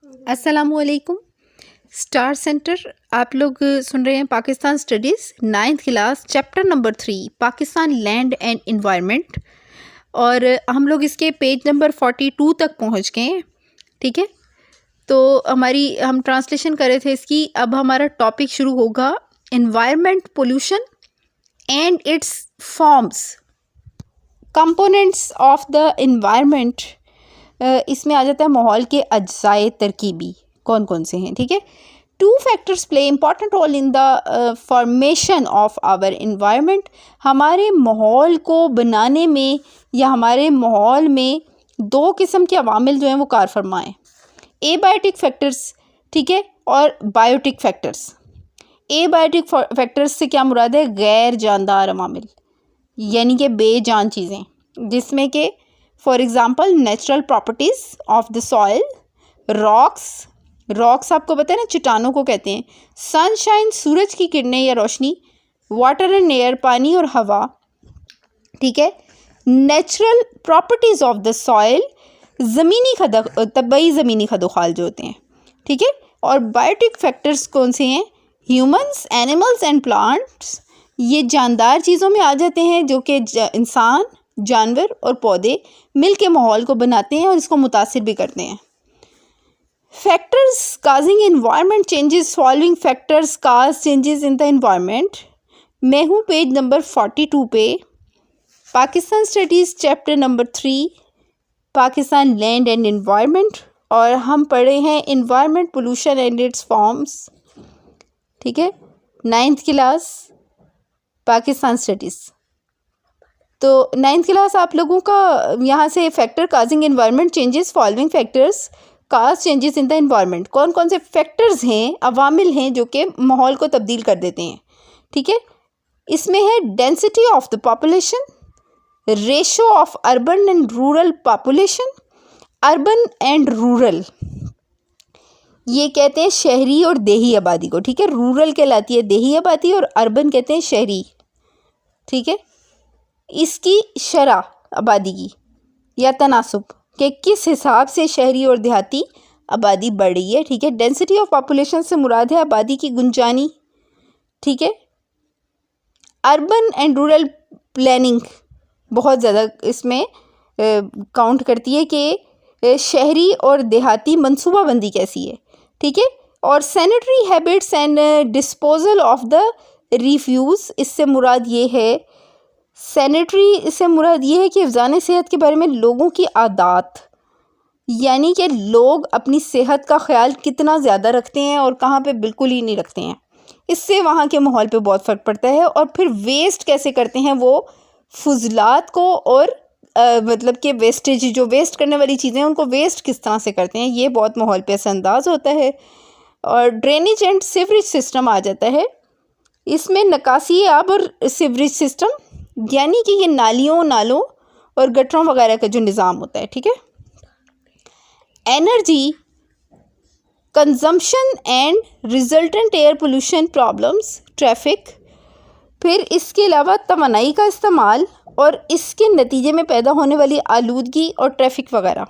अस्सलामुअलैकुम। Star centre आप लोग सुन रहे हैं Pakistan studies 9th class chapter number 3 Pakistan land and environment, और हम लोग इसके पेज नंबर 42 तक पहुंच गए हैं। ठीक है, तो हम ट्रांसलेशन कर रहे थे इसकी। अब हमारा टॉपिक शुरू होगा environment pollution and it's forms, components of the environment. इसमें आ जाता है माहौल के अज्जाए तरकीबी कौन कौन से हैं। ठीक है, 2 factors play important role in the formation of our environment. हमारे माहौल को बनाने में या हमारे माहौल में 2 किस्म के अवामिल जो हैं वो कार फरमा हैं, एबायोटिक फैक्टर्स, ठीक है, और बायोटिक फैक्टर्स। एबायोटिक फैक्टर्स से क्या मुराद है? गैर जानदार अवामिल, यानी कि बेजान चीज़ें, जिसमें कि for example natural properties of the soil, rocks आपको पता है ना, चट्टानों को कहते हैं, सनशाइन सूरज की किरणें या रोशनी, वाटर एंड एयर पानी और हवा। ठीक है, natural properties of the soil तबई ज़मीनी खदोखाल जो होते हैं। ठीक है, और बायोटिक फैक्टर्स कौन से हैं? Humans, animals and plants. ये जानदार चीज़ों में आ जाते हैं जो कि इंसान, जानवर और पौधे मिल के माहौल को बनाते हैं और इसको मुतासिर भी करते हैं। Factors causing environment changes, following factors cause changes in the environment. मैं हूँ पेज नंबर 42 पे, Pakistan studies chapter number 3 Pakistan land and environment, और हम पढ़े हैं environment pollution and it's forms. ठीक है, 9th क्लास पाकिस्तान स्टडीज़। तो 9th क्लास आप लोगों का यहाँ से factor causing environment changes, following factors cause changes in the environment, कौन कौन से फैक्टर्स हैं, अवामिल हैं जो कि माहौल को तब्दील कर देते हैं। ठीक है, इसमें है density of the population, ratio of urban and rural population. Urban and rural ये कहते हैं शहरी और देही आबादी को। ठीक है, रूरल कहलाती है देही आबादी और अर्बन कहते हैं शहरी। ठीक है, इसकी शरह आबादी की या तनासुब कि किस हिसाब से शहरी और देहाती आबादी बढ़ रही है। ठीक है, डेंसिटी ऑफ पॉपुलेशन से मुराद है आबादी की गुंजानी। ठीक है, अर्बन एंड रूरल प्लानिंग बहुत ज़्यादा इसमें काउंट करती है कि शहरी और देहाती मनसूबाबंदी कैसी है। ठीक है, और sanitary habits and disposal of the refuse, इससे मुराद ये है, सैनिटरी से मुराद ये है कि हिफ़्ज़ान सेहत के बारे में लोगों की आदत, यानी कि लोग अपनी सेहत का ख्याल कितना ज़्यादा रखते हैं और कहाँ पे बिल्कुल ही नहीं रखते हैं, इससे वहाँ के माहौल पे बहुत फ़र्क पड़ता है। और फिर वेस्ट कैसे करते हैं वो फुजलात को, और मतलब कि वेस्टेज, जो वेस्ट करने वाली चीज़ें उनको वेस्ट किस तरह से करते हैं, ये बहुत माहौल पे असरअंदाज होता है। और ड्रेनेज एंड सीवरेज सिस्टम आ जाता है इसमें, निकासी आब और सीवरेज सिस्टम, यानी कि ये नालों और गटरों वगैरह का जो निज़ाम होता है। ठीक है, energy consumption and resultant air pollution problems, traffic. फिर इसके अलावा तवानाई का इस्तेमाल और इसके नतीजे में पैदा होने वाली आलूदगी और ट्रैफिक वगैरह।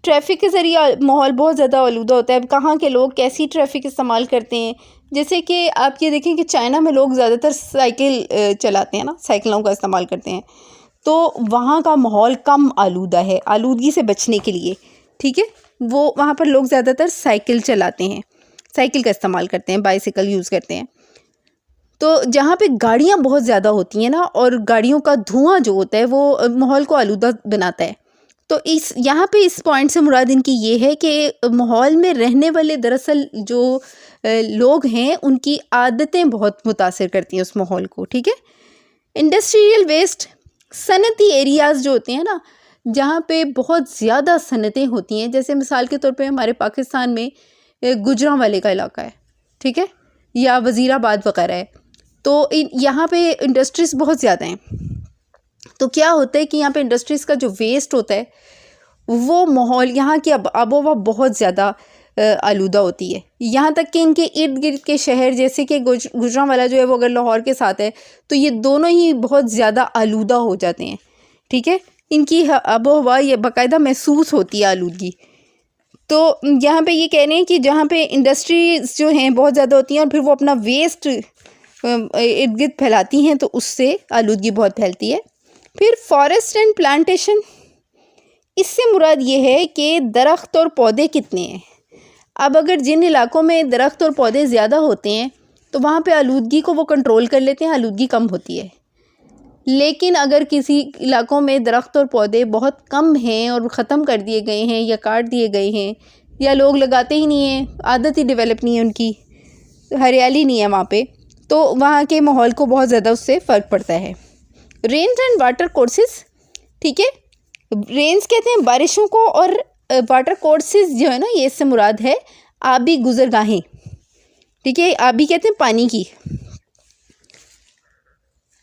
ट्रैफिक के ज़रिए माहौल बहुत ज़्यादा आलूदा होता है। अब कहाँ के लोग कैसी ट्रैफिक इस्तेमाल करते हैं, जैसे कि आप ये देखें कि चाइना में लोग ज़्यादातर साइकिल चलाते हैं ना, साइकिलों का इस्तेमाल करते हैं, तो वहाँ का माहौल कम आलूदा है आलूदगी से बचने के लिए। ठीक है, वो वहाँ पर लोग ज़्यादातर साइकिल चलाते हैं, साइकिल का इस्तेमाल करते हैं, बाइसिकल यूज़ करते हैं। तो जहाँ पे गाड़ियाँ बहुत ज़्यादा होती हैं ना, और गाड़ियों का धुआं जो होता है वो माहौल को आलूदा बनाता है। तो इस यहाँ पे इस पॉइंट से मुराद इनकी ये है कि माहौल में रहने वाले दरअसल जो लोग हैं उनकी आदतें बहुत मुतासिर करती हैं उस माहौल को। ठीक है, इंडस्ट्रियल वेस्ट, सनती एरियाज़ जो होते हैं ना, जहाँ पे बहुत ज़्यादा सनतें होती हैं, जैसे मिसाल के तौर पे हमारे पाकिस्तान में गुजरांवाले का इलाका है, ठीक है, या वज़ीराबाद वगैरह है, तो यहाँ पे इंडस्ट्रीज़ बहुत ज़्यादा हैं। तो क्या होता है कि यहाँ पे इंडस्ट्रीज़ का जो वेस्ट होता है वो माहौल, यहाँ की आबोहवा बहुत ज़्यादा आलूदा होती है। यहाँ तक कि इनके इर्द गिर्द के शहर, जैसे कि गुजरांवाला जो है वो अगर लाहौर के साथ है तो ये दोनों ही बहुत ज़्यादा आलूदा हो जाते हैं। ठीक है, इनकी आबोहवा ये बाकायदा महसूस होती है आलूदगी। तो यहाँ पे ये कह रहे हैं कि जहाँ पे इंडस्ट्रीज जो हैं बहुत ज़्यादा होती हैं और फिर वो अपना वेस्ट इर्द गिर्द फैलाती हैं, तो उससे आलूदगी बहुत फैलती है। फिर फॉरेस्ट एंड प्लांटेशन, इससे मुराद ये है कि दरख्त और पौधे कितने हैं। अब अगर जिन इलाकों में दरख्त और पौधे ज़्यादा होते हैं तो वहाँ पे आलूदगी को वो कंट्रोल कर लेते हैं, आलूदगी कम होती है। लेकिन अगर किसी इलाकों में दरख्त और पौधे बहुत कम हैं और ख़त्म कर दिए गए हैं या काट दिए गए हैं या लोग लगाते ही नहीं हैं, आदत ही डेवलप नहीं है उनकी, हरियाली नहीं है वहाँ पे, तो वहाँ के माहौल को बहुत ज़्यादा उससे फ़र्क पड़ता है। रेन्स एंड वाटर कोर्सेज, ठीक है, रेन्स कहते हैं बारिशों को, और वाटर कोर्सेज जो है ना, ये इससे मुराद है आबी गुजरगाहें, ठीक है, आबी कहते हैं पानी की।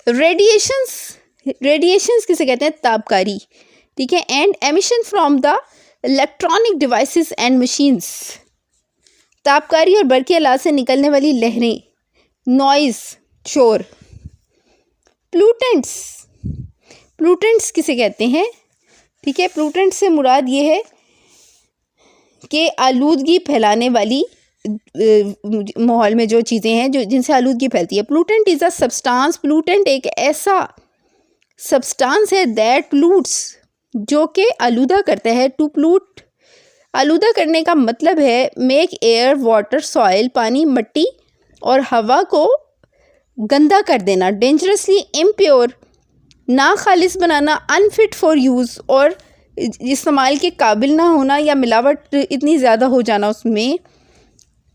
रेडिएशंस किसे कहते हैं, तापकारी, ठीक है, and emission from the electronic devices and machines, तापकारी और बरकी आलात से निकलने वाली लहरें, नॉइज़, शोर। प्लूटेंट्स किसे कहते हैं, ठीक है, प्लूटेंट्स से मुराद ये है कि आलूदगी फैलाने वाली माहौल में जो चीज़ें हैं जो जिनसे आलूदगी फैलती है। प्लूटेंट इज़ अ सब्सटेंस, प्लूटेंट एक ऐसा सब्सटेंस है दैट प्लूट्स, जो कि आलूदा करता है। टू प्लूट, आलूदा करने का मतलब है मेक एयर, वाटर, सॉइल, पानी, मिट्टी और हवा को गंदा कर देना, डेंजरसली इम्प्योर, ना खालिस बनाना, अनफिट फॉर यूज़, और इस्तेमाल के काबिल ना होना या मिलावट इतनी ज़्यादा हो जाना उसमें,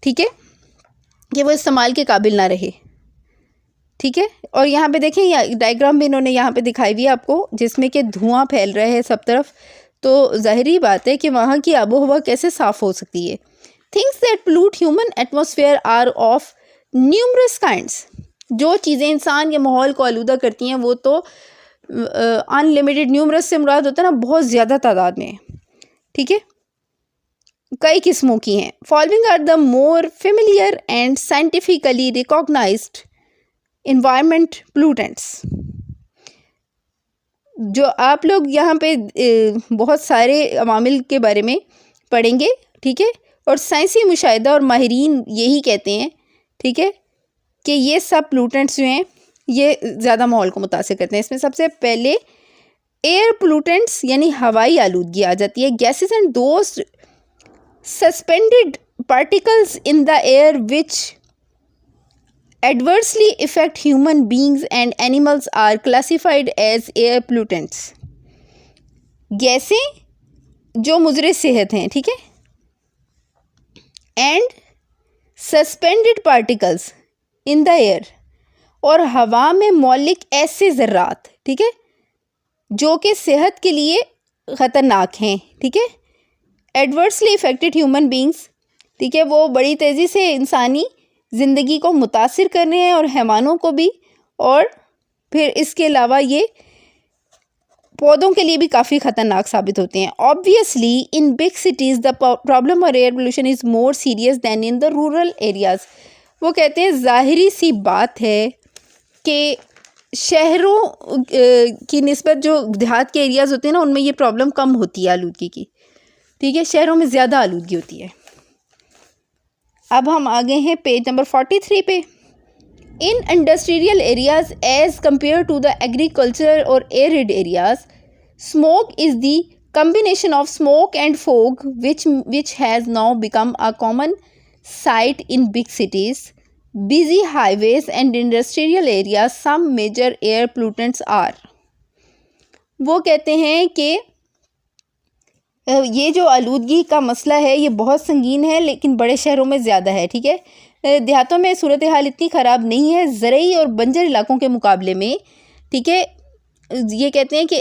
ठीक है, कि वो इस्तेमाल के काबिल ना रहे, ठीक है। और यहाँ पे देखें, डायग्राम भी इन्होंने यहाँ पे दिखाई हुई है आपको, जिसमें कि धुआं फैल रहा है सब तरफ, तो ज़ाहिरी बात है कि वहाँ की आबो हवा कैसे साफ़ हो सकती है। Things that pollute human atmosphere are of numerous kinds, जो चीज़ें इंसान के माहौल को आलूदा करती हैं वो तो अनलिमिटेड, न्यूमरस से मुराद होता है ना बहुत ज़्यादा तादाद में, ठीक है, कई किस्मों की हैं। Following are the more familiar and scientifically recognised environment pollutants. जो आप लोग यहाँ पे बहुत सारे अवामिल के बारे में पढ़ेंगे, ठीक है, और साइंसी मुशाहिदा और माहिरीन यही कहते हैं, ठीक है, कि ये सब पोल्यूटेंट्स जो हैं ये ज़्यादा माहौल को मुतासिर करते हैं। इसमें सबसे पहले एयर पोल्यूटेंट्स यानी हवाई आलूदगी आ जाती है। Gases and those suspended particles in the air which adversely affect human beings and animals are classified as air pollutants। गैसें जो मुज़र सेहत हैं, ठीक है, and suspended particles in the air, और हवा में मौलिक ऐसे ज़र्रात, ठीक है, जो कि सेहत के लिए ख़तरनाक हैं, ठीक है, एडवर्सली इफेक्टेड ह्यूमन बींग्स, ठीक है, वो बड़ी तेज़ी से इंसानी ज़िंदगी को मुतासिर कर रहे हैं और हैवानों को भी, और फिर इसके अलावा ये पौधों के लिए भी काफ़ी ख़तरनाक साबित होते हैं। Obviously in big cities the problem और air pollution is more serious than in the rural areas. वो कहते हैं ज़ाहिरी सी बात है कि शहरों की निस्बत जो देहात के एरियाज़ होते हैं ना, उनमें ये प्रॉब्लम कम होती है आलूदगी की, ठीक है, शहरों में ज़्यादा आलूदगी होती है। अब हम आ गए हैं पेज नंबर 43 पे। In industrial areas as compare to the agriculture और arid areas, smoke is the combination of smoke and fog which has now become a common sight in big cities, busy highways and industrial areas. Some major air pollutants are, वो कहते हैं कि ये जो आलूदगी का मसला है ये बहुत संगीन है, लेकिन बड़े शहरों में ज़्यादा है, ठीक है, देहातों में सूरत हाल इतनी ख़राब नहीं है ज़रई और बंजर इलाकों के मुकाबले में, ठीक है। ये कहते हैं कि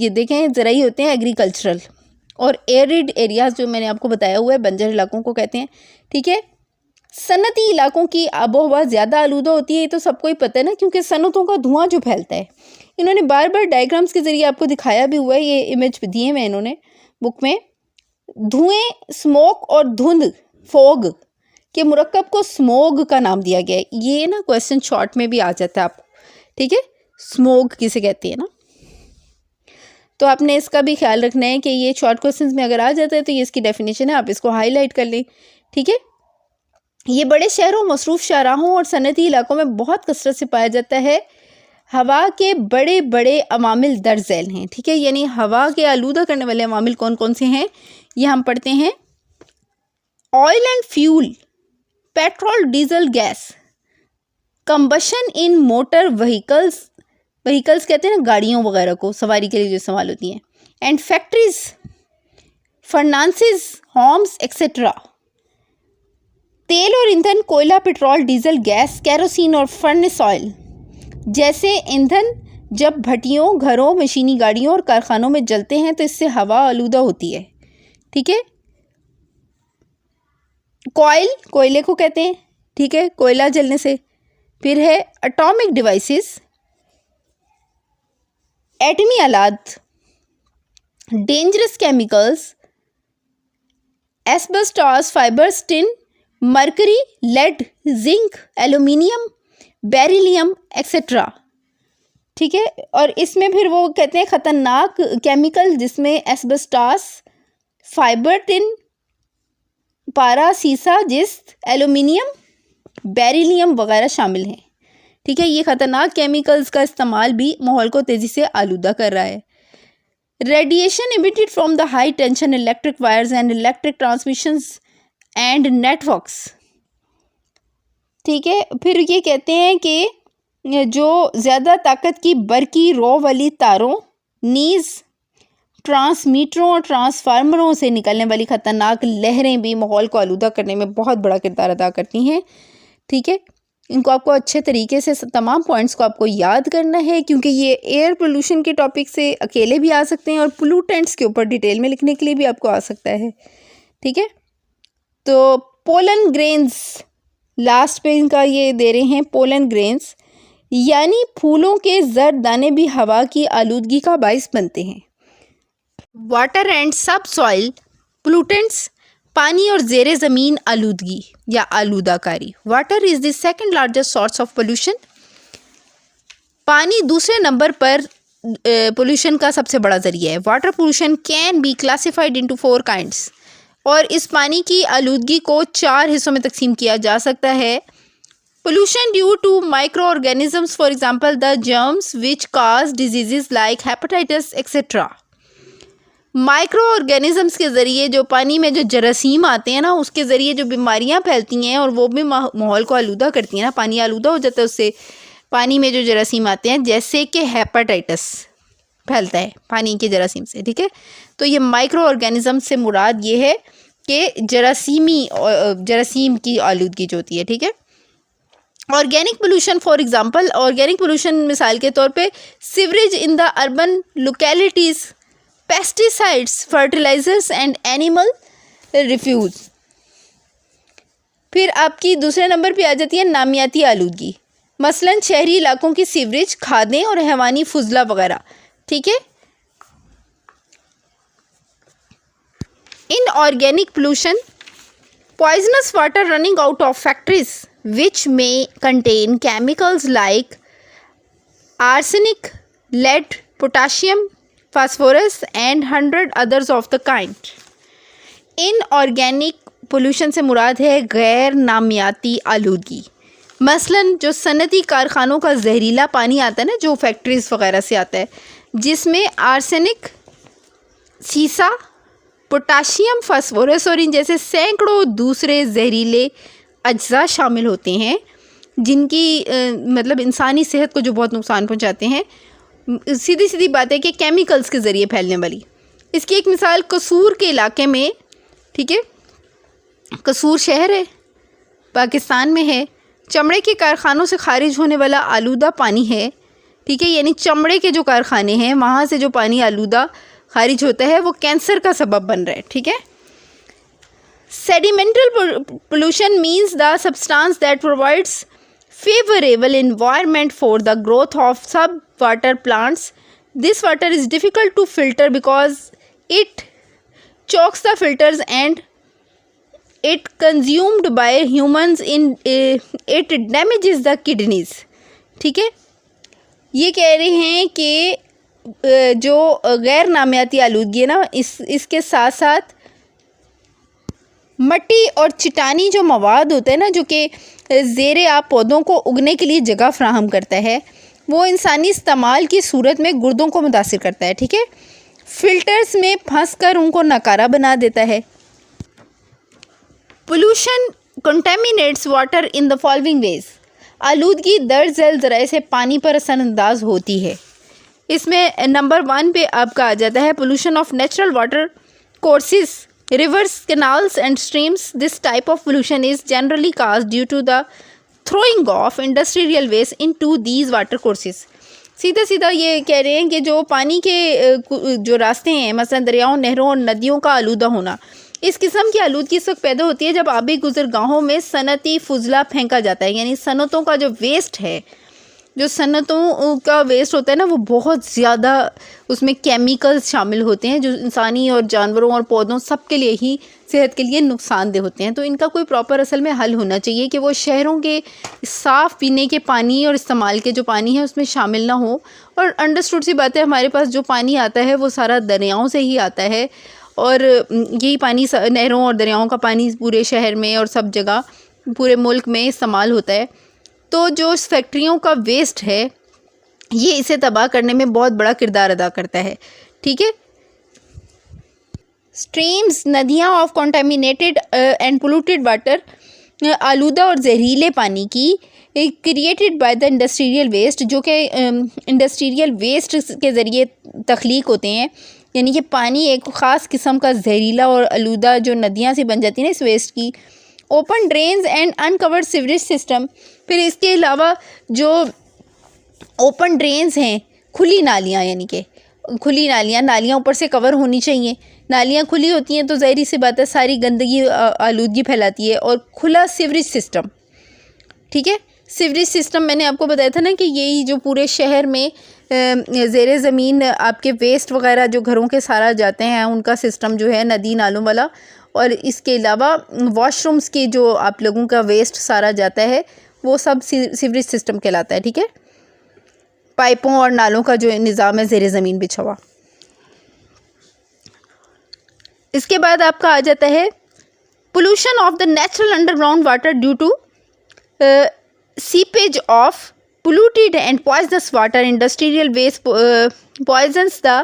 ये देखें ज़रई होते हैं एग्रीकल्चरल, और एरिड एरियाज़ जो मैंने आपको बताया हुआ है बंजर इलाकों को कहते हैं, ठीक है। सनती इलाकों की आबो हवा ज़्यादा आलूदा होती है, ये तो सबको ही पता है ना, क्योंकि सनतों का धुआं जो फैलता है। इन्होंने बार बार डायग्राम्स के ज़रिए आपको दिखाया भी हुआ है, ये इमेज दिए हुए इन्होंने बुक में। धुएँ, स्मोक और धुंध, फोग के मुरक्कब को स्मोग का नाम दिया गया है। ये ना क्वेश्चन शॉर्ट में भी आ जाता है आपको, ठीक है, स्मोग किसे कहते हैं ना। तो आपने इसका भी ख्याल रखना है कि ये शॉर्ट क्वेश्चंस में अगर आ जाता है तो ये इसकी डेफिनेशन है, आप इसको हाईलाइट कर लें, ठीक है। ये बड़े शहरों, मसरूफ़ शाहराहों और सनती इलाकों में बहुत कसरत से पाया जाता है। हवा के बड़े बड़े अवामिल दर्ज झैल हैं, ठीक है। यानी हवा के आलूदा करने वाले अवामिल कौन कौन से हैं, ये हम पढ़ते हैं। Oil and fuel, petrol, diesel, gas, combustion in motor vehicles, vehicles कहते हैं ना गाड़ियों वगैरह को, सवारी के लिए जो इस्तेमाल होती हैं, एंड फैक्ट्रीज, फर्नांसेस, होम्स एक्सेट्रा। तेल और ईंधन, कोयला, पेट्रोल, डीजल, गैस, केरोसिन और फर्नेस ऑयल जैसे ईंधन जब भट्टियों, घरों, मशीनी गाड़ियों और कारखानों में जलते हैं तो इससे हवा आलूदा होती है, ठीक है। कॉयल, कोयले को कहते हैं, ठीक है, कोयला जलने से। फिर है एटॉमिक डिवाइसेस, एटमी आलात, dangerous chemicals, asbestos fibres, tin, mercury, lead, zinc, aluminium, beryllium etcetera, ठीक है। और इसमें फिर वो कहते हैं ख़तरनाक केमिकल जिसमें एस्बेस्टॉस, फाइबर, टिन, पारा, सीसा, जिस्त, एल्यूमिनियम, बेरिलियम वगैरह शामिल हैं, ठीक है। ये ख़तरनाक केमिकल्स का इस्तेमाल भी माहौल को तेज़ी से आलूदा कर रहा है। Radiation emitted from the high tension electric wires and electric transmissions and networks, ठीक है। फिर ये कहते हैं कि जो ज़्यादा ताकत की बरकी रो वाली तारों, नीज, ट्रांसमीटरों और ट्रांसफार्मरों से निकलने वाली ख़तरनाक लहरें भी माहौल को आलूदा करने में बहुत बड़ा किरदार अदा करती हैं, ठीक है। इनको आपको अच्छे तरीके से तमाम पॉइंट्स को आपको याद करना है, क्योंकि ये एयर पोल्यूशन के टॉपिक से अकेले भी आ सकते हैं और पोल्यूटेंट्स के ऊपर डिटेल में लिखने के लिए भी आपको आ सकता है, ठीक है। तो पोलन ग्रेन्स, लास्ट पे इनका ये दे रहे हैं, पोलन ग्रेन्स यानी फूलों के जर्द दाने भी हवा की आलूदगी का बाइस बनते हैं। Water and sub soil pollutants, पानी और ज़ेरे ज़मीन आलूदगी या आलूदाकारी। Water is the second largest source of pollution, पानी दूसरे नंबर पर पोल्यूशन का सबसे बड़ा ज़रिया है। Water pollution can be classified into 4 kinds, और इस पानी की आलूदगी को 4 हिस्सों में तकसीम किया जा सकता है। Pollution due to microorganisms, for example the germs which cause diseases like hepatitis etcetera. Microorganisms के ज़रिए जो पानी में जो जरासीम आते हैं ना, उसके ज़रिए जो बीमारियां फैलती हैं और वो भी माहौल को आलूदा करती हैं ना, पानी आलूदा हो जाता है उससे, पानी में जो जरासीम आते हैं, जैसे कि हेपेटाइटिस फैलता है पानी के जरासीम से, ठीक है। तो ये माइक्रो ऑर्गेनिज्म से मुराद ये है कि जरासीम की आलूदगी जो होती है, ठीक है। Organic pollution, for example, organic pollution मिसाल के तौर पे sewerage in the urban localities, pesticides, fertilisers and animal refuse. फिर आपकी दूसरे नंबर पे आ जाती है नामियाती आलूदगी, मसलन शहरी इलाकों की सीवरेज, खादें और हैवानी फुजला वगैरह, ठीक है। Inorganic pollution, poisonous water running out of factories which may contain chemicals like arsenic, lead, potassium, phosphorus and 100 others of the kind. Inorganic pollution से मुराद है गैर नामियाती आलूदगी, मसलन जो सनती कारखानों का जहरीला पानी आता है ना, जो फैक्ट्रीज़ वगैरह से आता है, जिसमें आर्सेनिक, सीसा, पोटाशियम, फास्फोरस और इन जैसे सैकड़ों दूसरे जहरीले अज्जा शामिल होते हैं, जिनकी मतलब इंसानी सेहत को जो बहुत नुकसान पहुंचाते हैं। सीधी सीधी बात है कि केमिकल्स के ज़रिए फैलने वाली। इसकी एक मिसाल कसूर के इलाके में, ठीक है, कसूर शहर है, पाकिस्तान में है, चमड़े के कारखानों से खारिज होने वाला आलूदा पानी है, ठीक है। यानी चमड़े के जो कारखाने हैं वहाँ से जो पानी आलूदा खारिज होता है वो कैंसर का सबब बन रहा है, ठीक है। Sedimental pollution means the substance that provides favourable environment for the growth of sub water plants. This water is difficult to filter because it chokes the filters and it consumed by humans in it damages the kidneys, ठीक है। ये कह रहे हैं कि जो गैर नामियाती आलूदगी है ना, इसके साथ साथ मट्टी और चिटानी जो मवाद होता है ना, जो कि ज़ेरे आप पौधों को उगने के लिए जगह फ्राहम करता है, वो इंसानी इस्तेमाल की सूरत में गुर्दों को मुतासिर करता है। ठीक है, फिल्टर्स में फंस कर उनको नकारा बना देता है। Pollution contaminants water in the following veg. आलूदगी दर झैल ज़राए से पानी पर असरअंदाज होती है। इसमें नंबर 1 पे आपका आ जाता है pollution of natural water courses, rivers, canals and streams. This type of pollution is generally caused due to the throwing of industrial waste into these water courses. सीधा सीधा ये कह रहे हैं कि जो पानी के जो रास्ते हैं, मसलन दरियाओं, नहरों और नदियों का आलूदा होना, इस किस्म की आलूदगी इस वक्त पैदा होती है जब आबी गुजरगाहों में सनती फुजला फेंका जाता है। यानी सनतों का जो वेस्ट है, जो सनतों का वेस्ट होता है ना, वो बहुत ज़्यादा उसमें केमिकल्स शामिल होते हैं जो इंसानी और जानवरों और पौधों सब के लिए ही सेहत के लिए नुकसानदेह होते हैं। तो इनका कोई प्रॉपर असल में हल होना चाहिए कि वो शहरों के साफ़ पीने के पानी और इस्तेमाल के जो पानी है उसमें शामिल ना हो। और अंडरस्टूड सी बात है, हमारे पास जो पानी आता है वो सारा दरियाओं से ही आता है, और यही पानी नहरों और दरियाओं का पानी पूरे शहर में और सब जगह पूरे मुल्क में इस्तेमाल होता है। तो जो इस फैक्ट्रियों का वेस्ट है ये इसे तबाह करने में बहुत बड़ा किरदार अदा करता है। ठीक है, स्ट्रीम्स, नदियाँ of contaminated and polluted water, आलूदा और जहरीले पानी की created by the industrial waste, जो कि इंडस्ट्रियल वेस्ट के ज़रिए तख्लीक होते हैं। यानी कि पानी एक ख़ास किस्म का जहरीला और आलूदा जो नदियाँ से बन जाती हैं ना इस वेस्ट की। Open drains and uncovered sewerage system, फिर इसके अलावा जो ओपन ड्रेन्स हैं, खुली नालियाँ, यानी कि खुली नालियाँ ऊपर से कवर होनी चाहिए। नालियाँ खुली होती हैं तो ज़ाहिर सी बात है सारी गंदगी आलूदगी फैलाती है। और खुला सीवरेज सिस्टम, ठीक है, सीवरेज सिस्टम मैंने आपको बताया था ना कि यही जो पूरे शहर में ज़ेरे ज़मीन आपके वेस्ट वगैरह जो घरों के सारा जाते हैं उनका सिस्टम जो है नदी नालों वाला, और इसके अलावा वॉशरूम्स के जो आप लोगों का वेस्ट सारा जाता है वो सब सीवरेज सिस्टम कहलाता है। ठीक है, पाइपों और नालों का जो निज़ाम है ज़ेरे ज़मीन बिछा हुआ। इसके बाद आपका आ जाता है pollution of the natural underground water due to seepage of polluted and poisonous water. Industrial waste poisons the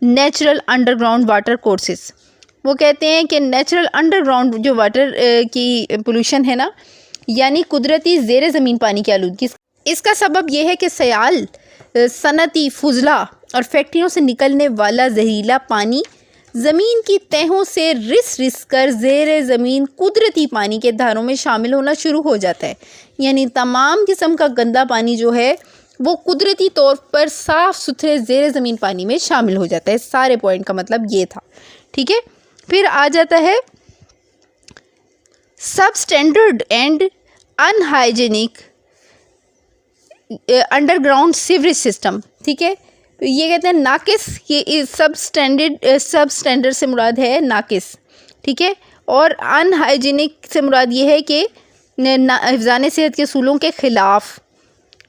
natural underground water courses. वो कहते हैं कि नेचुरल अंडरग्राउंड जो वाटर की पोल्यूशन है ना, यानी कुदरती ज़ेरे ज़मीन पानी की आलूदगी, इसका सबब यह है कि सयाल, सनती फुजला और फैक्ट्रियों से निकलने वाला जहरीला पानी ज़मीन की तहों से रिस कर ज़ेरे ज़मीन कुदरती पानी के धारों में शामिल होना शुरू हो जाता है। यानी तमाम किस्म का गंदा पानी जो है वो कुदरती तौर पर साफ़ सुथरे ज़ेरे ज़मीन पानी में शामिल हो जाता है। सारे पॉइंट का मतलब ये था। ठीक है, फिर आ जाता है सब standard and unhygienic underground sewerage system. ठीक है, ये कहते हैं नाकिस, ये सब स्टैंडर्ड से मुराद है नाकिस। ठीक है, और अनहाइजीनिक से मुराद ये है कि हिफ़्ज़ाने सेहत के असूलों के ख़िलाफ़।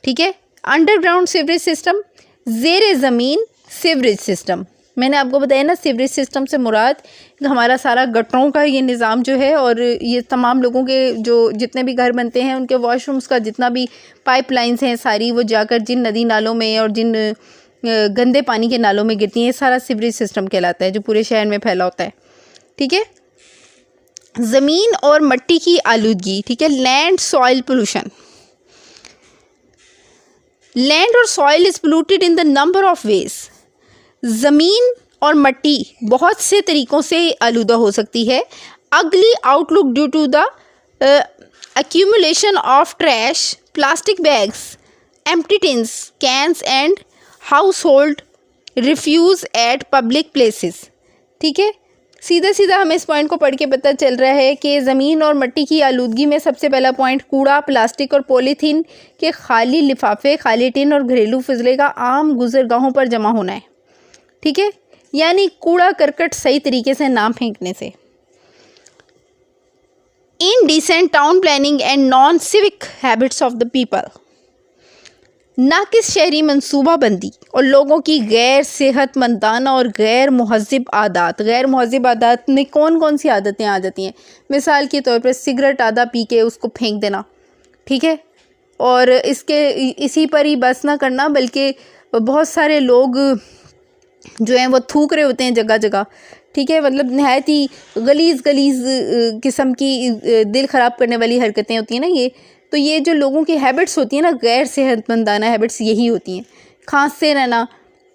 ठीक है, अंडरग्राउंड सीवरेज सिस्टम, ज़ेरे ज़मीन सीवरेज सिस्टम, मैंने आपको बताया ना सीवरेज सिस्टम से मुराद हमारा सारा गटरों का ये निज़ाम जो है, और ये तमाम लोगों के जो जितने भी घर बनते हैं उनके वॉशरूम्स का जितना भी पाइपलाइंस हैं सारी, वो जाकर जिन नदी नालों में और जिन गंदे पानी के नालों में गिरती हैं, सारा सीवरेज सिस्टम कहलाता है जो पूरे शहर में फैला होता है। ठीक है, ज़मीन और मिट्टी की आलूदगी। ठीक है, लैंड सॉइल पोल्यूशन, लैंड और soil is polluted in the number of ways. ज़मीन और मिट्टी बहुत से तरीक़ों से आलूदा हो सकती है। अगली outlook due to the accumulation of trash, plastic bags, empty tins, cans and household refuse at public places। ठीक है, सीधा सीधा हमें इस पॉइंट को पढ़ के पता चल रहा है कि ज़मीन और मिट्टी की आलूदगी में सबसे पहला पॉइंट कूड़ा, प्लास्टिक और पॉलीथीन के खाली लिफाफे, खाली टिन और घरेलू फजले का आम गुजरगाहों पर जमा होना है। ठीक है, यानी कूड़ा करकट सही तरीके से ना फेंकने से। indecent town planning and non-civic habits of the people। नाकिस शहरी मनसूबाबंदी और लोगों की गैर सेहतमंदाना और गैर महज़ब आदत में कौन कौन सी आदतें आ जाती हैं। मिसाल के तौर पर सिगरेट आधा पी के उसको फेंक देना, ठीक है, और इसी पर ही बस ना करना, बल्कि बहुत सारे लोग जो हैं वो थूक रहे होते हैं जगह जगह, ठीक है, मतलब नहायत ही गलीज़ किस्म की दिल ख़राब करने वाली हरकतें होती हैं ना ये। तो ये जो लोगों की हैबिट्स होती हैं ना, गैर सेहतमंदाना हैबिट्स यही होती हैं। खांसते रहना,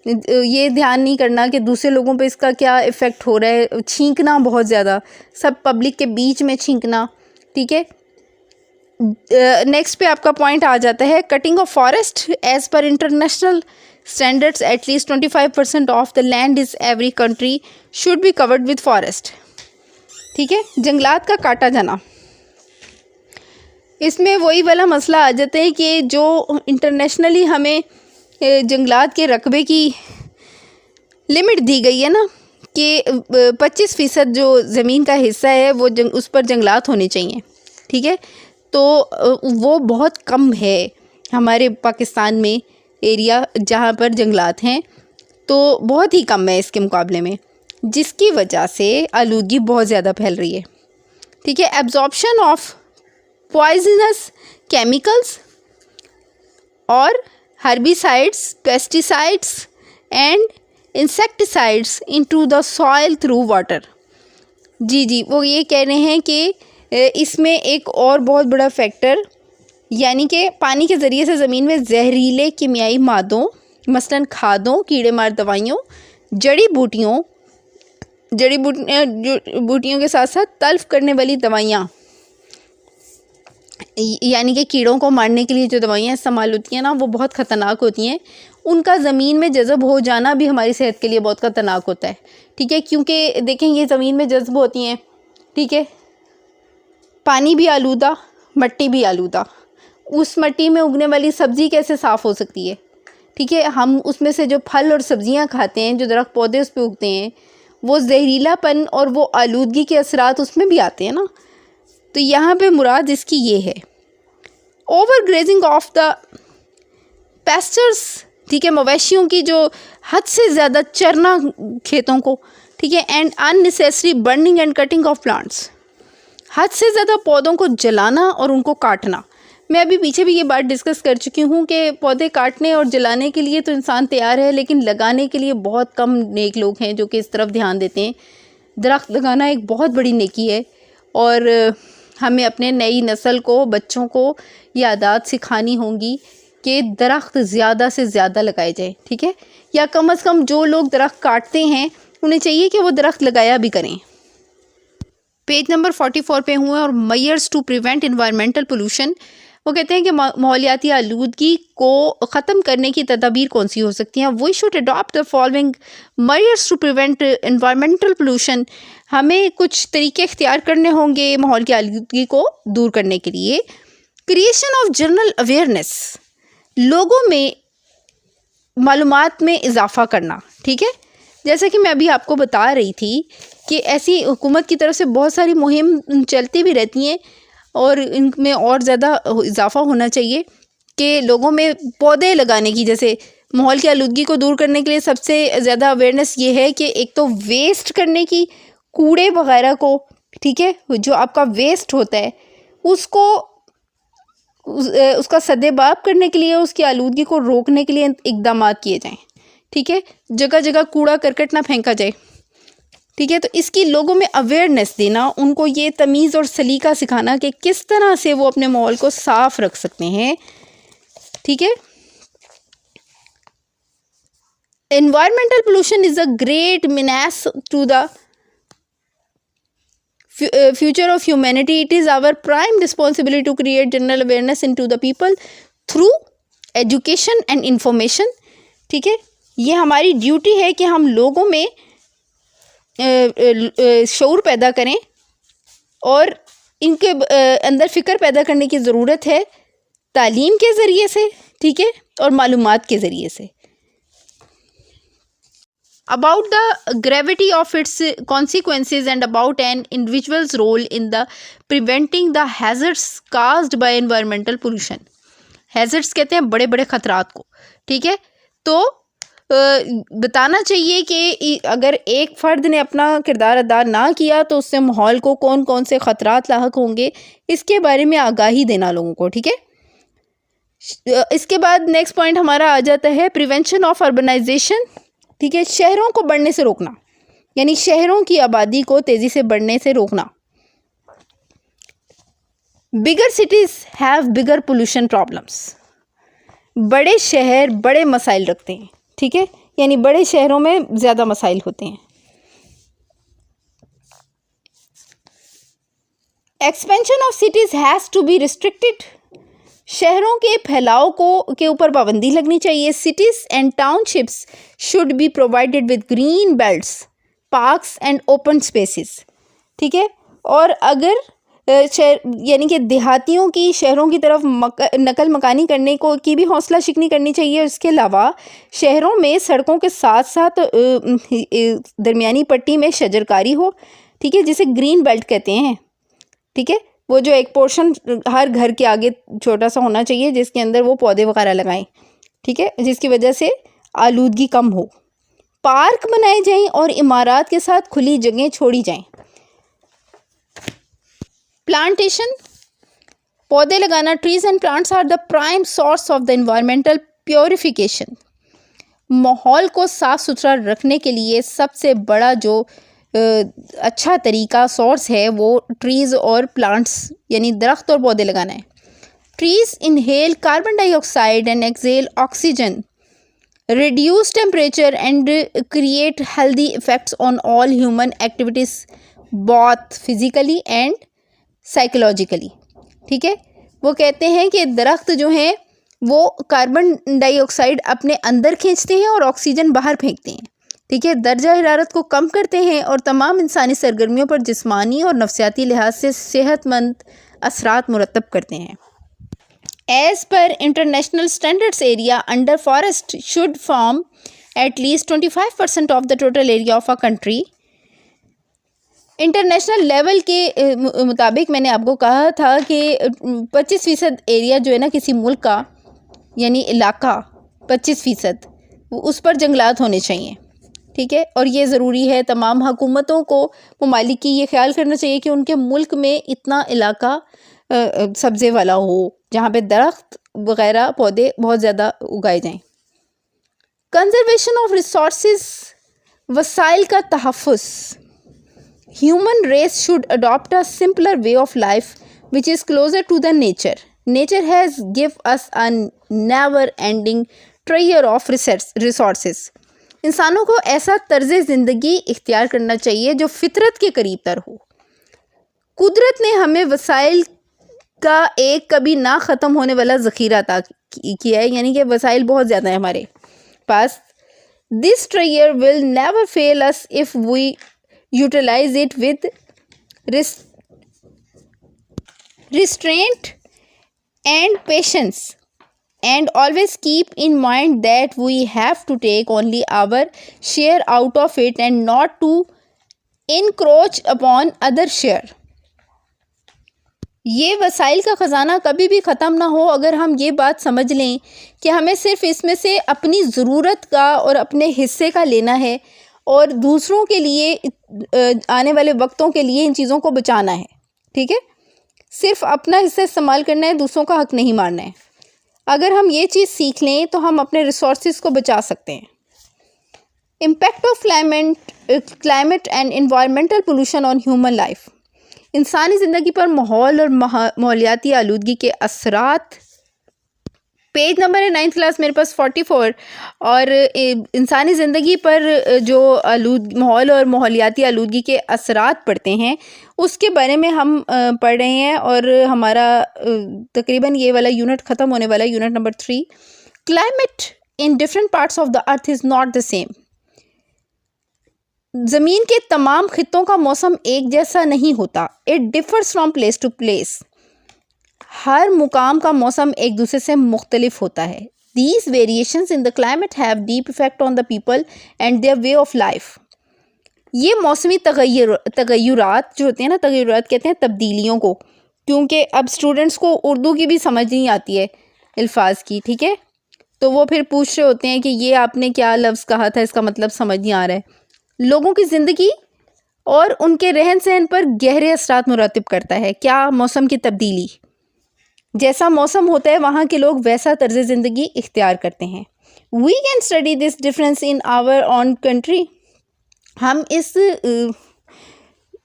ये ध्यान नहीं करना कि दूसरे लोगों पे इसका क्या इफ़ेक्ट हो रहा है, छींकना बहुत ज़्यादा, सब पब्लिक के बीच में छींकना, ठीक है। नेक्स्ट पे आपका पॉइंट आ जाता है cutting of forest. As per international standards at least 25% of the land is every country should be covered with forest, ठीक है। जंगलात का काटा जाना, इसमें वही वाला मसला आ जाता है कि जो इंटरनेशनली हमें जंगलात के रकबे की लिमिट दी गई है ना कि 25% जो ज़मीन का हिस्सा है वो उस पर जंगलात होने चाहिए, ठीक है, तो वो बहुत कम है हमारे पाकिस्तान में एरिया जहाँ पर जंगलात हैं, तो बहुत ही कम है इसके मुकाबले में, जिसकी वजह से आलूदगी बहुत ज़्यादा फैल रही है, ठीक है। एब्जॉर्प्शन ऑफ पॉइजनस केमिकल्स और herbicides, pesticides and insecticides into the soil through water. जी वो ये कह रहे हैं कि इसमें एक और बहुत बड़ा फैक्टर, यानी कि पानी के ज़रिए से ज़मीन में जहरीले कीमियाई मादों मसलन खादों, कीड़े मार दवाइयों, जड़ी बूटियों के साथ साथ तल्फ करने वाली दवाइयाँ, यानी कि कीड़ों को मारने के लिए जो दवाइयाँ इस्तेमाल होती हैं ना वो बहुत ख़तरनाक होती हैं। उनका ज़मीन में जज़ब हो जाना भी हमारी सेहत के लिए बहुत ख़तरनाक होता है, ठीक है, क्योंकि देखें ये ज़मीन में जज़ब होती हैं, ठीक है, पानी भी आलूदा, मिट्टी भी आलूदा, उस मिट्टी में उगने वाली सब्ज़ी कैसे साफ़ हो सकती है, ठीक है। हम उसमें से जो फल और सब्ज़ियाँ खाते हैं, जो दरख्त पौधे उस पर उगते हैं, वो जहरीलापन और वो आलूदगी के असरात उसमें भी आते हैं ना। तो यहाँ पे मुराद इसकी ये है over grazing of the pastures, ठीक है, मवेशियों की जो हद से ज़्यादा चरना खेतों को, ठीक है, and unnecessary burning and cutting of plants, हद से ज़्यादा पौधों को जलाना और उनको काटना। मैं अभी पीछे भी ये बात डिस्कस कर चुकी हूँ कि पौधे काटने और जलाने के लिए तो इंसान तैयार है, लेकिन लगाने के लिए बहुत कम नेक लोग हैं जो कि इस तरफ ध्यान देते हैं। दरख्त लगाना एक बहुत बड़ी नेकी है और हमें अपने नई नस्ल को, बच्चों को ये आदत सिखानी होंगी कि दरख्त ज़्यादा से ज़्यादा लगाए जाए, ठीक है, या कम से कम जो लोग दरख्त काटते हैं उन्हें चाहिए कि वो दरख्त लगाया भी करें। पेज नंबर 44 पे हुए और measures to prevent environmental pollution. वो कहते हैं कि माहौलियाती आलूदगी को ख़त्म करने की तदाबीर कौन सी हो सकती हैं। We should adopt the following measures to prevent environmental pollution. हमें कुछ तरीके इख्तियार करने होंगे माहौल की आलूदगी को दूर करने के लिए। क्रिएशन ऑफ जनरल अवेयरनेस, लोगों में मालूमात में इजाफ़ा करना, ठीक है। जैसा कि मैं अभी आपको बता रही थी कि ऐसी हुकूमत की तरफ से बहुत सारी मुहिम चलती भी रहती हैं और इनमें और ज़्यादा इजाफ़ा होना चाहिए कि लोगों में पौधे लगाने की, जैसे माहौल की आलूदगी को दूर करने के लिए सबसे ज़्यादा अवेयरनेस ये है कि एक तो वेस्ट करने की, कूड़े वगैरह को, ठीक है, जो आपका वेस्ट होता है उसको उसका सदेबाब करने के लिए, उसकी आलूदगी को रोकने के लिए इक़दाम किए जाएं, ठीक है। जगह जगह कूड़ा करकट ना फेंका जाए, ठीक है। तो इसकी लोगों में अवेयरनेस देना, उनको ये तमीज़ और सलीका सिखाना कि किस तरह से वो अपने माहौल को साफ़ रख सकते हैं, ठीक है। Environmental pollution is a great menace to the future of humanity. It is our prime responsibility to create general awareness into the people through education and information, ठीक है। ये हमारी ड्यूटी है कि हम लोगों में शऊर पैदा करें और इनके अंदर फ़िक्र पैदा करने की ज़रूरत है तालीम के ज़रिए से, ठीक है, और मालूमात के ज़रिए से। About the gravity of its consequences and about an individual's role in the preventing the hazards caused by environmental pollution. Hazards कहते हैं बड़े बड़े ख़तरात को, ठीक है। तो बताना चाहिए कि अगर एक फ़र्द ने अपना किरदार अदा ना किया तो उससे माहौल को कौन कौन से ख़तरात लाहक होंगे, इसके बारे में आगाही देना लोगों को, ठीक है। इसके बाद नेक्स्ट पॉइंट हमारा आ जाता है प्रिवेंशन ऑफ अर्बनाइजेशन, ठीक है। शहरों को बढ़ने से रोकना, यानी शहरों की आबादी को तेज़ी से बढ़ने से रोकना। Bigger cities have bigger pollution problems, बड़े शहर बड़े मसाइल रखते हैं, ठीक है, यानी बड़े शहरों में ज़्यादा मसाइल होते हैं। Expansion of cities has to be restricted, शहरों के फैलाव के ऊपर पाबंदी लगनी चाहिए। Cities and townships should be provided with green belts, parks and open spaces, ठीक है। और अगर यानी कि देहातियों की शहरों की तरफ नकल मकानी करने को की भी हौसला शिकनी करनी चाहिए। इसके अलावा शहरों में सड़कों के साथ साथ दरमियानी पट्टी में शजरकारी हो, ठीक है, जिसे ग्रीन बेल्ट कहते हैं, ठीक है। वो जो एक पोर्शन हर घर के आगे छोटा सा होना चाहिए जिसके अंदर वो पौधे वगैरह लगाएं, ठीक है, जिसकी वजह से आलूदगी कम हो। पार्क बनाए जाएं और इमारत के साथ खुली जगह छोड़ी जाएं। प्लांटेशन, पौधे लगाना, trees and plants are the prime source of the environmental purification, माहौल को साफ सुथरा रखने के लिए सबसे बड़ा जो अच्छा तरीका सोर्स है वो ट्रीज़ और प्लांट्स यानी दरख्त और पौधे लगाना है। Trees inhale carbon dioxide and exhale oxygen, reduce temperature and create healthy effects on all human activities both physically and psychologically, ठीक है। वो कहते हैं कि दरख्त जो हैं वो कार्बन डाइऑक्साइड अपने अंदर खींचते हैं और ऑक्सीजन बाहर फेंकते हैं, ठीक है। दर्जा हरारत को कम करते हैं और तमाम इंसानी सरगर्मियों पर जिस्मानी और नफ्सियाती लिहाज से सेहतमंद असरात मुरतब करते हैं। As per international standards area under forest should form at least 25% of the total area of a country. International level के मुताबिक मैंने आपको कहा था कि 25% एरिया जो है ना किसी मुल्क का यानी इलाका 25% उस पर जंगलात होने चाहिए, ठीक है। और ये ज़रूरी है, तमाम हुकूमतों को ममालिक की ये ख्याल करना चाहिए कि उनके मुल्क में इतना इलाका सब्ज़े वाला हो जहाँ पे दरख्त वग़ैरह पौधे बहुत ज़्यादा उगाए जाएं। कंजर्वेशन ऑफ रिसोर्सेज, वसाइल का तहफ़्फ़ुज़, human race should adopt a simpler way of life which is closer to the nature. Nature has give us a never ending treasure of resources. इंसानों को ऐसा तर्ज़ ज़िंदगी इख्तियार करना चाहिए जो फितरत के करीब तर हो। कुदरत ने हमें वसाइल का एक कभी ना ख़त्म होने वाला ज़ख़ीरा अता किया है, यानी कि वसाइल बहुत ज़्यादा है हमारे पास। This treasure will never fail us if we utilise it with restraint and patience, and always keep in mind that we have to take only our share out of it and not to encroach upon other share. ये वसाइल का ख़जाना कभी भी ख़त्म ना हो अगर हम ये बात समझ लें कि हमें सिर्फ़ इसमें से अपनी ज़रूरत का और अपने हिस्से का लेना है और दूसरों के लिए आने वाले वक्तों के लिए इन चीज़ों को बचाना है, ठीक है। सिर्फ अपना हिस्सा इस्तेमाल करना है, दूसरों का हक नहीं मारना है। अगर हम ये चीज़ सीख लें तो हम अपने रिसोर्सेज को बचा सकते हैं। Impact of climate and environmental pollution on human life, इंसानी ज़िंदगी पर माहौल और माहौलियाती आलूदगी के असरात। पेज नंबर है 9th क्लास मेरे पास 44। और इंसानी ज़िंदगी पर जो माहौल और माहौलियाती आलूदगी के असरात पड़ते हैं उसके बारे में हम पढ़ रहे हैं। और हमारा तकरीबन ये वाला यूनिट ख़त्म होने वाला है, unit number 3। Climate in different parts of the earth is not the same. ज़मीन के तमाम खित्तों का मौसम एक जैसा नहीं होता। It differs from place to place. हर मुकाम का मौसम एक दूसरे से मुख्तलिफ होता है। These variations in the climate have deep effect on the people and their way of life. ये मौसमी तगय्युरात जो होते हैं ना, तगय्युरात कहते हैं तब्दीलियों को, क्योंकि अब स्टूडेंट्स को उर्दू की भी समझ नहीं आती है। अल्फाज की, ठीक है। तो वो फिर पूछ रहे होते हैं कि ये आपने क्या लफ्ज़ कहा था, इसका मतलब समझ नहीं आ रहा है। लोगों की ज़िंदगी और उनके रहन सहन पर गहरे असरात मुरातिब करता है। क्या? मौसम की तब्दीली। जैसा मौसम होता है वहाँ के लोग वैसा तर्ज ज़िंदगी इख्तियार करते हैं। We can study this difference in our own country. हम इस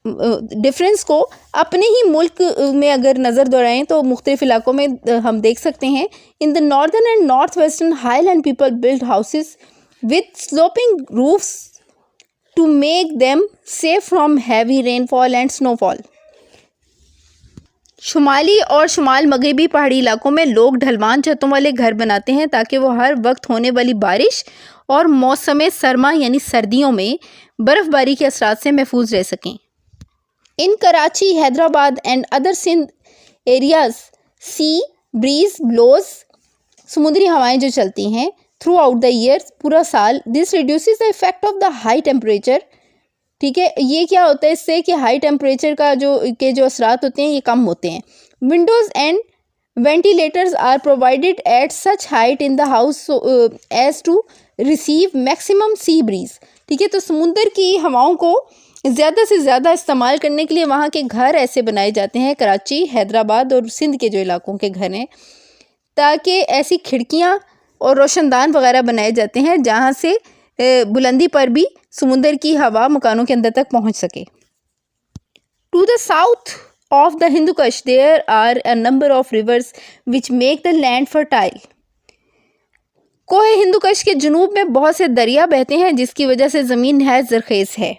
डिफरेंस को अपने ही मुल्क में अगर नज़र दौड़ाएं तो मुख्तलिफ इलाकों में हम देख सकते हैं। In the northern and north western highland people build houses with sloping roofs to make them safe from heavy rainfall and snowfall. शुमाली और शुमाल मगरबी पहाड़ी इलाकों में लोग ढलवान छतों वाले घर बनाते हैं ताकि वो हर वक्त होने वाली बारिश और मौसम सरमा यानी सर्दियों में बर्फ़बारी के असरात से महफूज रह सकें। In Karachi, Hyderabad and other Sindh areas sea breeze blows, समुद्री हवाएं जो चलती हैं थ्रू आउट द ईयर, पूरा साल। This reduces the effect of the high temperature, ठीक है। ये क्या होता है इससे कि हाई टेम्परेचर का जो असरात होते हैं ये कम होते हैं। Windows and ventilators are provided at such height in the house as to receive maximum sea breeze, ठीक है। तो समुद्र की हवाओं को ज़्यादा से ज़्यादा इस्तेमाल करने के लिए वहाँ के घर ऐसे बनाए जाते हैं, कराची, हैदराबाद और सिंध के जो इलाकों के घर हैं, ताकि ऐसी खिड़कियाँ और रोशनदान वगैरह बनाए जाते हैं जहाँ से बुलंदी पर भी समुद्र की हवा मकानों के अंदर तक पहुँच सके। To the south of the Hindu Kush there are a number of rivers which make the land fertile. कोहे हिंदू कश के जुनूब में बहुत से दरिया बहते हैं जिसकी वजह से ज़मीन नहायत ज़रखेज़ है।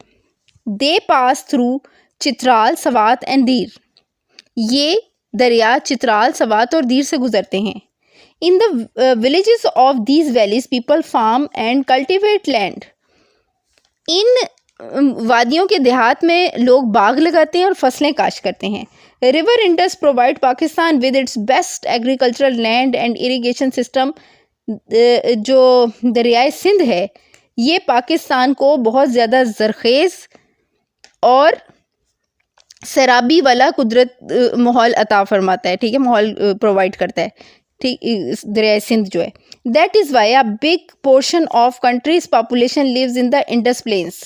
They pass through Chitral, Swat and Dir. ये दरिया चित्राल, सवात और दीर से गुजरते हैं। In the villages of these valleys people farm and cultivate land. इन वादियों के देहात में लोग बाग लगाते हैं और फसलें काश्त करते हैं। River Indus provide Pakistan with its best agricultural land and irrigation system. जो दरियाए सिंध है ये पाकिस्तान को बहुत ज़्यादा ज़रखेज़ और सैराबी वाला कुदरत माहौल अता फरमाता है, ठीक है, माहौल प्रोवाइड करता है, ठीक। दरियाए सिंध जो है, that is why a big portion of country's population lives in the Indus plains.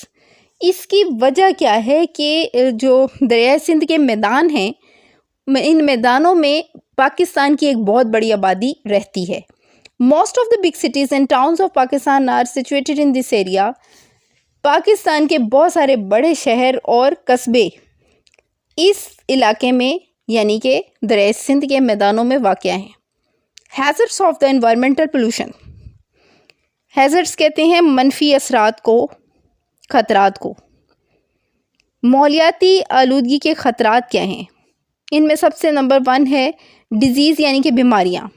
इसकी वजह क्या है कि जो दरियाए सिंध के मैदान हैं, इन मैदानों में पाकिस्तान की एक बहुत बड़ी आबादी रहती है। Most of the big cities and towns of Pakistan are situated in this area. Pakistan के बहुत सारे बड़े शहर और कस्बे इस इलाके में यानी कि दरियाए सिंध के मैदानों में वाक़या हैं। Hazards of the environmental pollution. Hazards कहते हैं मनफी असरात को, ख़तरात को। माहौलियाती आलूदगी के ख़तरात क्या हैं? इनमें सबसे नंबर 1 है डिजीज़ यानी कि बीमारियाँ।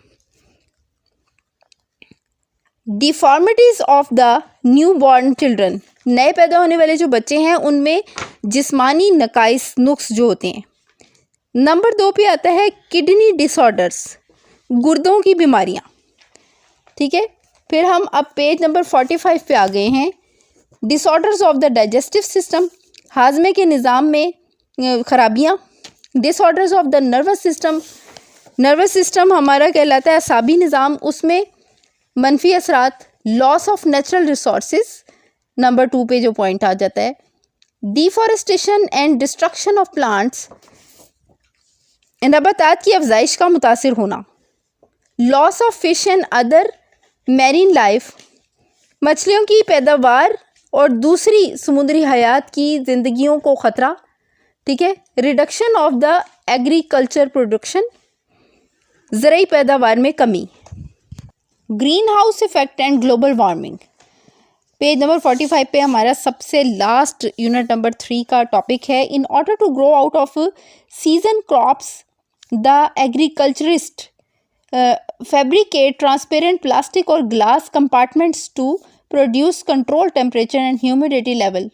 Deformities of the new born children. नए पैदा होने वाले जो बच्चे हैं उनमें जिस्मानी नकाइस, नुक्स जो होते हैं। नंबर 2 पे आता है किडनी डिसऑर्डर्स, गुर्दों की बीमारियां, ठीक है। फिर हम अब पेज नंबर 45 पे आ गए हैं। Disorders of the digestive system, हाजमे के निज़ाम में ख़राबियाँ। Disorders of the nervous system, nervous system हमारा कहलाता है असाबी निज़ाम, उसमें मनफी असरात। Loss of natural resources, number 2 पे जो पॉइंट आ जाता है। Deforestation and destruction of plants, नबातात की अफजाइश का मुतासिर होना। Loss of fish and other marine life, मछलियों की पैदावार और दूसरी समुद्री हयात की ज़िंदगियों को ख़तरा, ठीक है। Reduction of the agriculture production, ज़रूरी पैदावार में कमी। Green house effect and global warming, page number 45 पे हमारा सबसे लास्ट यूनिट नंबर 3 का टॉपिक है। In order to grow out of season crops the agriculturist fabricate transparent plastic और glass compartments to produce control temperature and humidity level.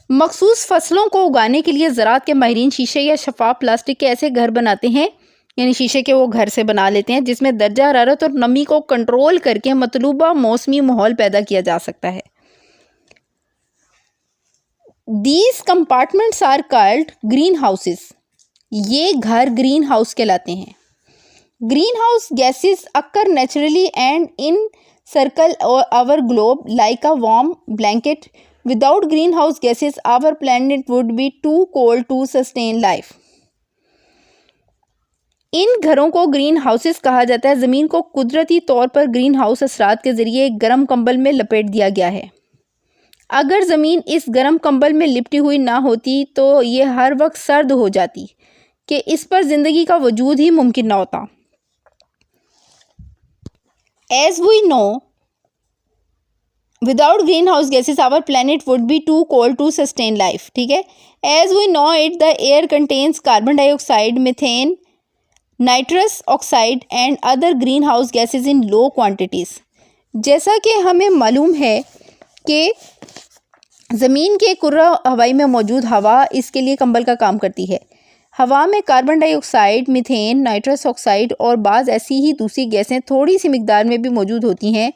मखसूस फसलों को उगाने के लिए ज़राअत के माहिरीन शीशे या शफाफ प्लास्टिक के ऐसे घर बनाते हैं, यानी शीशे के वो घर से बना लेते हैं जिसमें दर्जा हरारत और नमी को कंट्रोल करके मतलूबा मौसमी माहौल पैदा किया जा सकता है। These compartments are called green houses. ये घर ग्रीन हाउस कहलाते हैं। Greenhouse gases occur naturally and encircle our globe like a warm blanket. Without greenhouse gases, our planet would be too cold to sustain life. इन घरों को green houses कहा जाता है। ज़मीन को कुदरती तौर पर ग्रीन हाउस असरात के ज़रिए एक गर्म कंबल में लपेट दिया गया है। अगर ज़मीन इस गर्म कंबल में लिपटी हुई ना होती तो ये हर वक्त सर्द हो जाती कि इस पर ज़िंदगी का वजूद ही मुमकिन ना होता। As we know, without greenhouse gases, our planet would be too cold to sustain life. ठीक है, as we know it, the air contains carbon dioxide, methane, nitrous oxide and other greenhouse gases in low quantities. जैसा कि हमें मालूम है कि ज़मीन के कुर्रा हवाई में मौजूद हवा इसके लिए कंबल का काम करती है। हवा में carbon dioxide, methane, nitrous oxide और बाज़ ऐसी ही दूसरी गैसें थोड़ी सी मिकदार में भी मौजूद होती हैं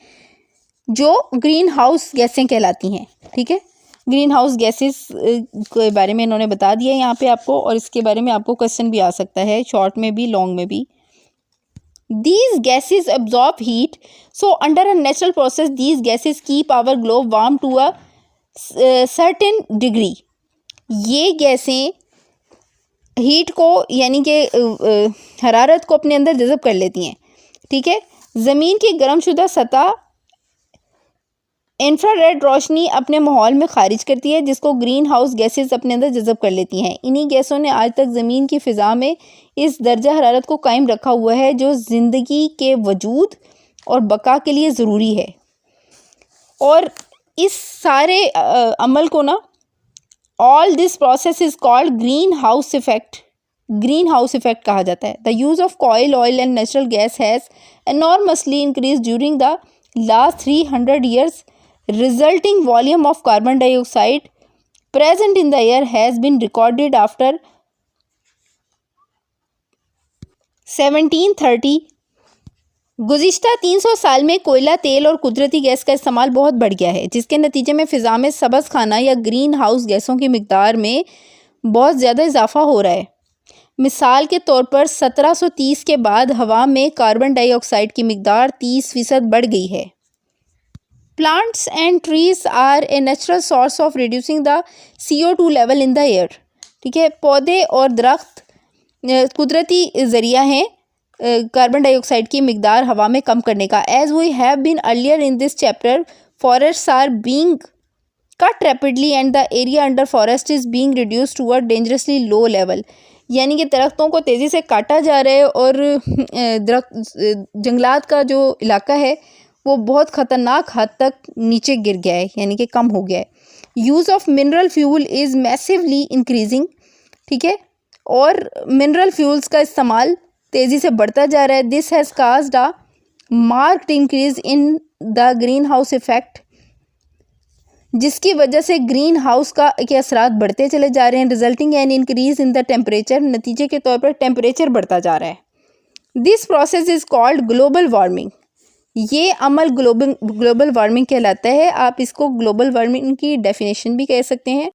जो ग्रीन हाउस गैसें कहलाती हैं। ठीक है, ग्रीन हाउस गैसेस के बारे में इन्होंने बता दिया यहाँ पे आपको, और इसके बारे में आपको क्वेश्चन भी आ सकता है, शॉर्ट में भी लॉन्ग में भी। These gases absorb heat, so under a natural process these gases keep our globe warm to a certain degree. ये गैसें हीट को यानी कि हरारत को अपने अंदर जज़ब कर लेती हैं। ठीक है, ज़मीन की गर्मशुदा सतह इंफ्रारेड रोशनी अपने माहौल में खारिज करती है जिसको ग्रीन हाउस गैसेस अपने अंदर जज़ब कर लेती हैं। इन्हीं गैसों ने आज तक ज़मीन की फ़िज़ा में इस दर्जा हरारत को कायम रखा हुआ है जो ज़िंदगी के वजूद और बका के लिए ज़रूरी है। और इस सारे अमल को ना, all this process is called green house effect, green house effect कहा जाता है। The use of coil oil and natural gas has enormously increased during the last 300 years. Resulting volume of carbon dioxide present in the air has been recorded after 1730. गुज़िश्ता 300 साल में कोयला, तेल और कुदरती gas का इस्तेमाल बहुत बढ़ गया है जिसके नतीजे में फ़िज़ा में सब्ज़ खाना या ग्रीन हाउस गैसों की मिकदार में बहुत ज़्यादा इजाफा हो रहा है। मिसाल के तौर पर 1730 के बाद हवा में कार्बन डाइऑक्साइड की मिकदार 30% बढ़ गई है। Plants and trees are a natural source of reducing the CO2 level in the air. ठीक है, पौधे और दरख्त कुदरती ज़रिया हैं कार्बन डाइऑक्साइड की मिकदार हवा में कम करने का। As we have been earlier in this chapter, forests are being cut rapidly and the area under forest is being reduced to a dangerously low level. यानी कि दरख्तों को तेज़ी से काटा जा रहा है और जंगलात का जो इलाका है वो बहुत ख़तरनाक हद तक नीचे गिर गया है, यानी कि कम हो गया है। Use of mineral fuel is massively increasing. ठीक है, और मिनरल फ्यूल्स का इस्तेमाल तेज़ी से बढ़ता जा रहा है। This has caused a marked increase in the green house effect, जिसकी वजह से ग्रीन हाउस के असरात बढ़ते चले जा रहे हैं। Resulting an increase in the temperature, नतीजे के तौर पर टेम्परेचर बढ़ता जा रहा है। This process is called global warming. ये अमल ग्लोबल वार्मिंग कहलाता है। आप इसको ग्लोबल वार्मिंग की डेफिनेशन भी कह सकते हैं।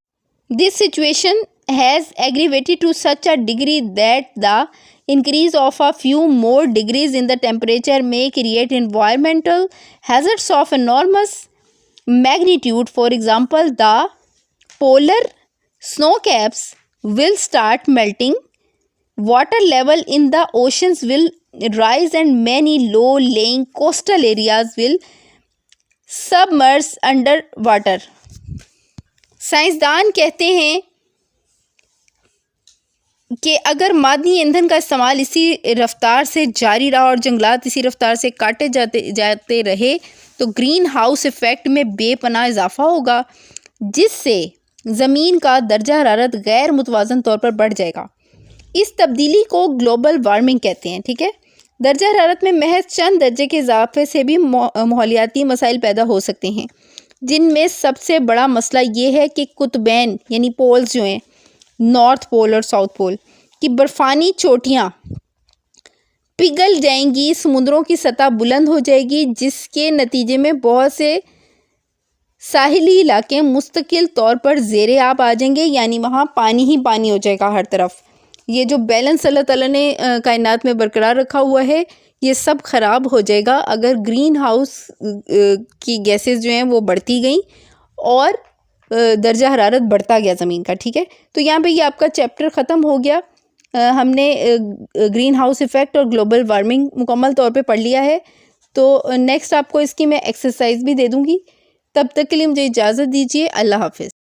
This situation has aggravated to such a degree that the increase of a few more degrees in the temperature may create environmental hazards of enormous magnitude. For example, the polar snow caps will start melting, water level in the oceans will rise and many low-lying coastal areas will submerge under water. साइंसदान कहते हैं कि अगर मादनी ईंधन का इस्तेमाल इसी रफ्तार से जारी रहा और जंगलात इसी रफ्तार से काटे जाते रहे तो ग्रीन हाउस इफ़ेक्ट में बेपनाह इजाफा होगा जिससे ज़मीन का दर्जा हरारत गैर मुतवाज़न तौर पर बढ़ जाएगा। इस तब्दीली को ग्लोबल वार्मिंग कहते हैं। ठीक है, दर्जा हरारत में महज चंद दर्जे के इजाफे से भी माहौलियाती मसाइल पैदा हो सकते हैं जिनमें सबसे बड़ा मसला ये है कि कुतबैन यानी पोल्स जो हैं, नॉर्थ पोल और साउथ पोल की बर्फ़ानी चोटियाँ पिघल जाएंगी, समुद्रों की सतह बुलंद हो जाएगी जिसके नतीजे में बहुत से साहिली इलाके मुस्तकिल तौर पर ज़ेरे आब आ जाएंगे, यानी वहाँ पानी ही पानी हो जाएगा हर तरफ। ये जो बैलेंस अल्लाह ताला ने कायनात में बरकरार रखा हुआ है, ये सब ख़राब हो जाएगा अगर ग्रीन हाउस की गैसेस जो हैं वो बढ़ती गई और दर्जा हरारत बढ़ता गया ज़मीन का। ठीक है, तो यहाँ पे ये आपका चैप्टर ख़त्म हो गया। हमने ग्रीन हाउस इफ़ेक्ट और ग्लोबल वार्मिंग मुकम्मल तौर पे पढ़ लिया है। तो नेक्स्ट आपको इसकी मैं एक्सरसाइज भी दे दूँगी। तब तक के लिए मुझे इजाज़त दीजिए। अल्लाह हाफ़िज़।